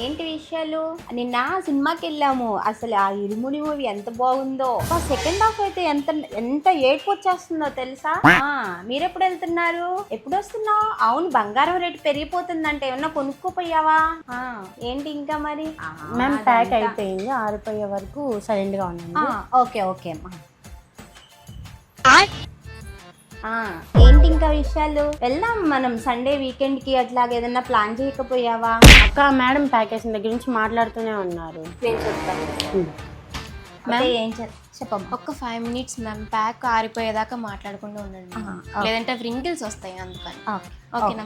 ఏంటి విషయాలు? నిన్న సినిమాకి వెళ్ళాము. అసలు ఆ ఇరుముడి మూవీ ఎంత బాగుందో. సెకండ్ హాఫ్ అయితే ఎంత ఎంత ఏడుపు వచ్చేస్తుందో తెలుసా? మీరెప్పుడు వెళ్తున్నారు? ఎప్పుడు వస్తున్నావు? అవును, బంగారం రేటు పెరిగిపోతుందంటే ఏమన్నా కొనుక్కోపోయావా? ఏంటి ఇంకా మరి? మ్యామ్ ప్యాక్ అయిపోయింది, ఆరిపోయే వరకు సైలెంట్ గా ఉండండి. ఓకే ఓకే అమ్మా. ఏంటి ఇంకా విషయాలు? వెళ్దాం మనం సండే వీకెండ్ కి. అట్లాగే ఏదన్నా ప్లాన్ చేయకపోయావా? అక్క మేడం ప్యాక్ చేసిన దగ్గర నుంచి మాట్లాడుతూనే ఉన్నారు. నేను చెప్తాను. ఏం చెప్పమ్మా. ఒక 5 minutes మ్యామ్, ప్యాక్ ఆరిపోయేదాకా మాట్లాడకుండా ఉండండి, లేదంటే రింగిల్స్ వస్తాయి అందుకని. ఓకేనా?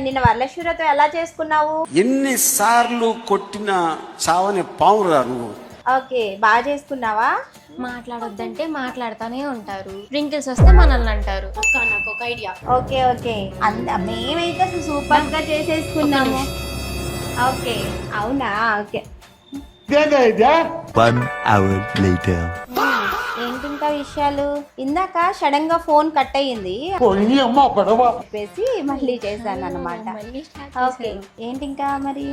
నిన్న వరలక్ష్మితో ఎలా చేసుకున్నావు? ఎన్నిసార్లు కొట్టిన చావని పావురా నువ్వు. ఓకే, బాగా చేసుకున్నావా? మాట్లాడొద్దంటే మాట్లాడుతూనే ఉంటారు, రింగిల్స్ వస్తే మనల్ని అంటారు. అక్క నాకు ఒక ఐడియా. ఓకే ఓకే, మేమైతే అసలు సూపర్ గా చేసేసుకున్నాము. ఓకే అవునా? ఓకే. 1 hour later. ఏంటి ఇంకా విషయాలు? ఇందాక సడన్ గా ఫోన్ కట్ అయ్యింది చెప్పేసి మళ్ళీ చేశాను అన్నమాట. ఓకే, ఏంటి ఇంకా మరి?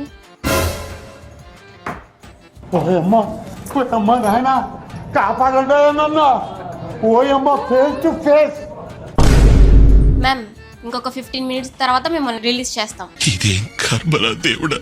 మ్యామ్ ఇంకొక 15 minutes తర్వాత మిమ్మల్ని రిలీజ్ చేస్తాం. ఇదేం కర్మరా దేవుడా.